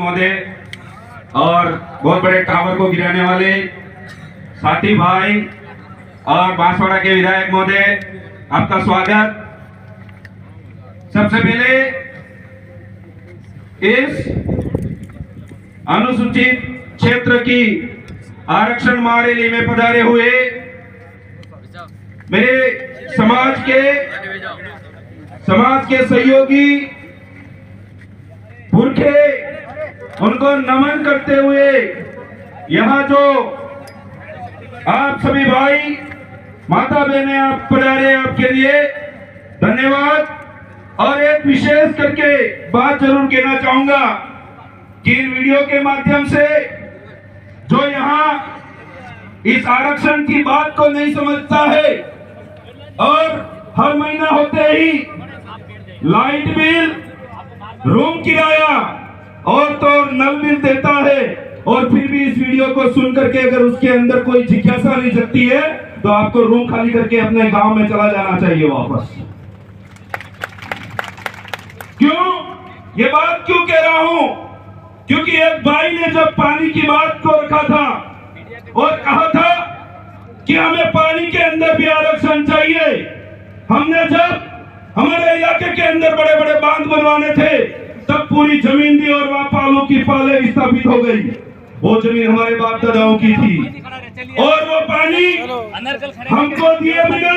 महोदय और बहुत बड़े टावर को गिराने वाले साथी भाई और बांसवाड़ा के विधायक महोदय, आपका स्वागत। सबसे पहले इस अनुसूचित क्षेत्र की आरक्षण महारैली में पधारे हुए मेरे समाज के सहयोगी पुरखे, उनको नमन करते हुए यहाँ जो आप सभी भाई माता बहनें आप पधारे, आपके लिए धन्यवाद। और एक विशेष करके बात जरूर कहना चाहूंगा कि इन वीडियो के माध्यम से जो यहाँ इस आरक्षण की बात को नहीं समझता है और हर महीना होते ही लाइट बिल, रूम किराया और तो नल बिल देता है और फिर भी इस वीडियो को सुन करके अगर उसके अंदर कोई जिज्ञासा नहीं जगती है तो आपको रूम खाली करके अपने गांव में चला जाना चाहिए वापस। क्यों ये बात क्यों कह रहा हूं? क्योंकि एक भाई ने जब पानी की बात को रखा था और कहा था कि हमें पानी के अंदर भी आरक्षण चाहिए, हमने जब हमारे इलाके के अंदर बड़े बड़े बांध बनवाने थे तब पूरी जमीन दी और वहां पालों की पाले स्थापित हो गई। वो जमीन हमारे बाप दादाओं की थी और वो पानी हमको दिए बिना,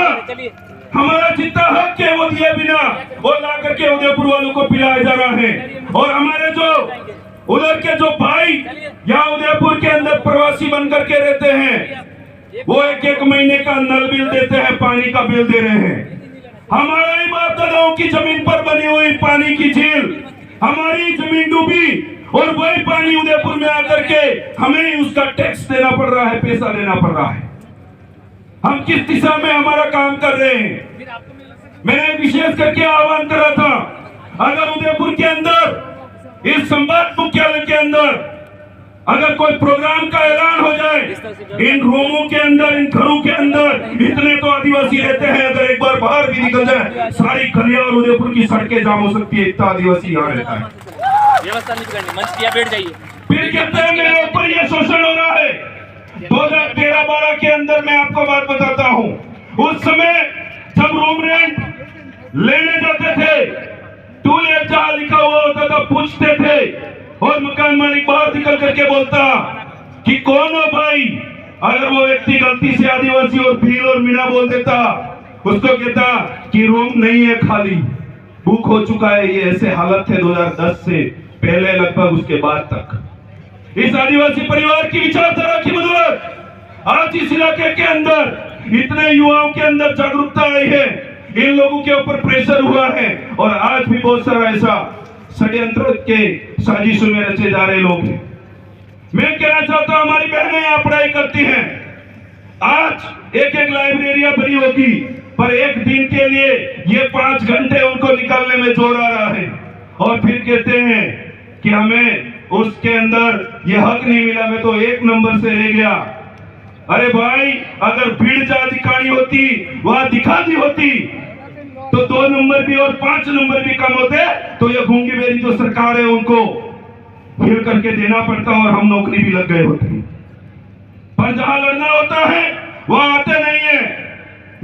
हमारा जितना हक है वो दिए बिना वो ला करके उदयपुर वालों को पिलाया जा रहा है। और हमारे जो उधर के जो भाई यहाँ उदयपुर के अंदर प्रवासी बन करके रहते हैं वो एक एक महीने का नल बिल देते हैं, पानी का बिल दे रहे हैं। हमारा ही बाप दादाओं की जमीन पर बनी हुई पानी की झील, हमारी जमीन डूबी और वही पानी उदयपुर में आकर के हमें उसका टैक्स देना पड़ रहा है, पैसा देना पड़ रहा है। हम किस दिशा में हमारा काम कर रहे हैं? मैंने विशेष करके आह्वान करा था, अगर उदयपुर के अंदर इस संभाग मुख्यालय के अंदर अगर कोई प्रोग्राम का ऐलान हो जाए, इन रूमों के अंदर, इन घरों के अंदर इतने तो आदिवासी रहते हैं, अगर एक बार बाहर भी निकल जाए सारी गलियां और उदयपुर की सड़कें जाम हो सकती है, इतना आदिवासी यहाँ रहता है। व्यवस्था नहीं करनी, मंच किया बैठ जाइए। फिर कहते हैं मेरे ऊपर ये शोषण हो रहा है। 2013-12 के अंदर मैं आपको बात बताता हूँ, उस समय जब रूम रेंट लेने जाते थे, टू लेट जहाँ लिखा हुआ होता था पूछते थे और मकान मालिक बाहर निकल करके बोलता कि कौन हो भाई। अगर वो व्यक्ति गलती से आदिवासी और भील और मीणा बोल देता, उसको कहता कि रूम नहीं है, खाली बुक हो चुका है। ये ऐसे हालत थे 2010 से पहले लगभग उसके बाद तक। इस आदिवासी परिवार की विचारधारा की बदौलत आज इस इलाके के अंदर इतने युवाओं के अंदर जागरूकता आई है, इन लोगों के ऊपर प्रेशर हुआ है और आज भी बहुत सारा ऐसा षड्यंत्र के साजिशों में रचे जा रहे लोग हैं। मैं कहना चाहता हूं, हमारी बहनें यहाँ पढ़ाई करती हैं, आज एक एक लाइब्रेरियां बनी होगी, पर एक दिन के लिए ये 5 घंटे उनको निकालने में जोर आ रहा है और फिर कहते हैं कि हमें उसके अंदर ये हक नहीं मिला, मैं तो 1 नंबर से रह गया। अरे भाई, अगर भीड़ जहां दिखानी होती वहां दिखा दी होती तो 2 नंबर भी और 5 नंबर भी कम होते, तो ये गूंगी बेरी जो सरकार है उनको हिल करके देना पड़ता और हम नौकरी भी लग गए होते। पर जहां लड़ना होता है वहां आते नहीं है।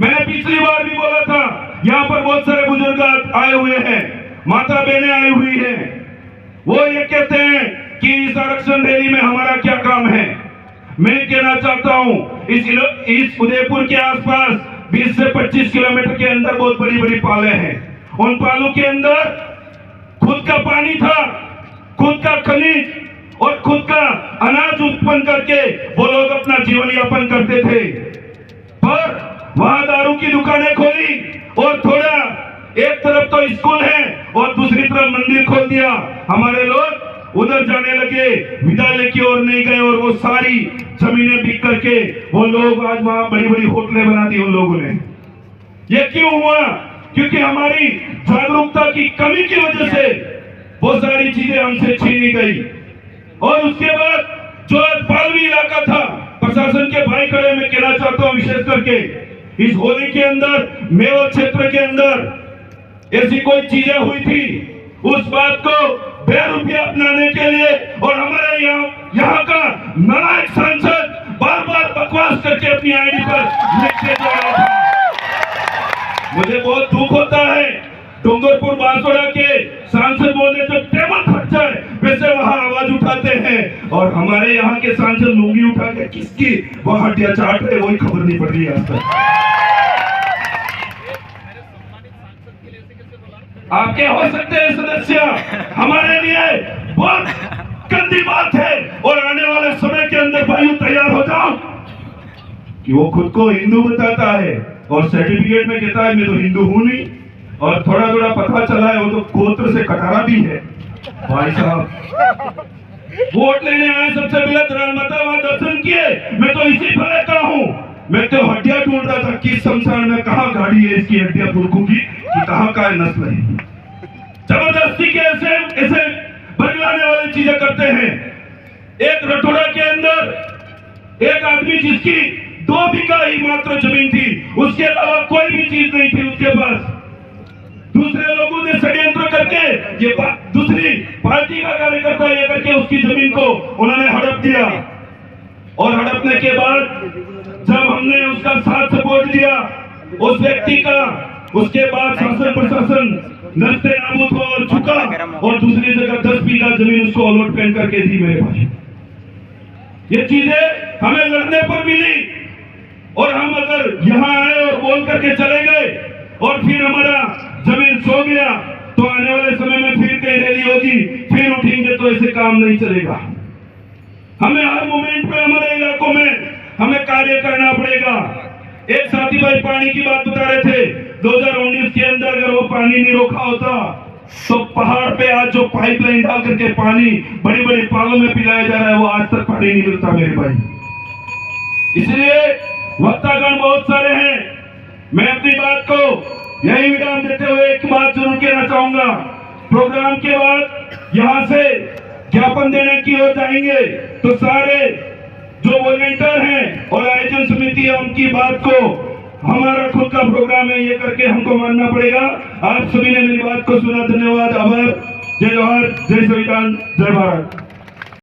मैंने पिछली बार भी बोला था, यहाँ पर बहुत सारे बुजुर्ग आए हुए हैं, माता बहनें आई हुई हैं, वो ये कहते हैं कि इस आरक्षण रैली में हमारा क्या काम है। मैं कहना चाहता हूं, इस उदयपुर के आसपास 20 से 25 किलोमीटर के अंदर बहुत बड़ी बड़ी पाले हैं। उन पालों के अंदर खुद का पानी था, खुद का खनिज और खुद का अनाज उत्पन्न करके वो लोग अपना जीवन यापन करते थे। पर वहां दारू की दुकानें खोली और थोड़ा एक तरफ तो स्कूल है और दूसरी तरफ मंदिर खोल दिया। हमारे लोग उधर जाने लगे, विद्यालय की ओर नहीं गए और वो सारी जमीनें बिक करके वो लोग आज वहां बड़ी बड़ी होटलें बना दी उन लोगों ने। ये क्यों हुआ? क्योंकि हमारी जागरूकता की कमी की वजह से वो सारी चीजें हमसे छीनी गई। और उसके बाद जो आज पालवी इलाका था, प्रशासन के भाई खड़े मैं कहना चाहता हूँ, विशेष करके इस होली के अंदर मेवत क्षेत्र के अंदर ऐसी कोई चीजें हुई थी, उस बात को बेरुपया अपनाने के लिए यहाँ का नालायक सांसद बार बार बकवास करके अपनी आईडी पर लिखते जा रहा था। मुझे बहुत दुख होता है, डूंगरपुर बांसवाड़ा के सांसद बोले तो टेबल फट जाए वैसे वहां आवाज उठाते हैं, और हमारे यहाँ के सांसद लुंगी उठा के किसकी वो हड्डियां चाट रहे वही खबर नहीं पड़ रही है आज तक। आपके हो सकते हैं सदस्य, हमारे लिए बहुत गंदी बात है, और आने वाले समय के अंदर भाइयों तैयार हो जाओ कि वो खुद को हिंदू बताता है और सर्टिफिकेट में कहता है मैं तो हिंदू हूं नहीं, और थोड़ा थोड़ा पता चला है वो तो गोत्र से कटारा भी है। भाई साहब वोट लेने आए, सबसे पहले राजमाता वहां दर्शन किए, मैं तो इसी फले का हूँ, मैं तो हड्डियां ढूंढ रहा था किस शमशान में कहाँ गाड़ी है इसकी हड्डियां पुरखों की कि कहाँ का नस्ल है। जबरदस्ती के ऐसे बदलाने वाली चीजें करते हैं। एक रठौड़ा के अंदर एक आदमी जिसकी 2 बीघा ही मात्र जमीन थी, उसके अलावा कोई भी चीज नहीं थी उसके पास, दूसरे लोगों ने षड्यंत्र करके ये दूसरी पार्टी का कार्यकर्ता ये करके उसकी जमीन को उन्होंने हड़प दिया, और हड़पने के बाद जब हमने उसका साथ सपोर्ट दिया उस व्यक्ति का, उसके बाद शासन प्रशासन नस्ते नाबूद हुआ और झुका, और दूसरी जगह 10 बीघा जमीन उसको अलॉट पेन करके दी मेरे भाई। ये चीजें हमें लड़ने पर मिली, और हम अगर यहाँ आए और बोल करके चले गए और फिर हमारा जमीन सो गया तो आने वाले समय में फिर कहीं रैली होगी, फिर उठेंगे तो ऐसे काम नहीं चलेगा। हमें हर मोमेंट पे हमारे इलाकों में हमें कार्य करना पड़ेगा। एक साथी भाई पानी की बात बता रहे थे, 2019 के अंदर अगर वो पानी नहीं रोका होता तो पहाड़ पे आज जो पाइपलाइन डाल करके पानी बड़ी बड़ी पालों में पिलाया जा रहा है वो आज तक पानी नहीं मिलता मेरे भाई। इसलिए वक्तागण बहुत सारे हैं, मैं अपनी बात को यही विराम देते हुए एक बात जरूर कहना चाहूंगा। प्रोग्राम के बाद यहाँ से ज्ञापन देने की ओर जाएंगे तो सारे जो वॉलंटियर हैं और आयोजन समिति है उनकी बात को हमारा खुद का प्रोग्राम है ये करके हमको मानना पड़ेगा। आप सभी ने मेरी बात को सुना, धन्यवाद, आभार, जय जवाहर, जय संविधान, जय भारत।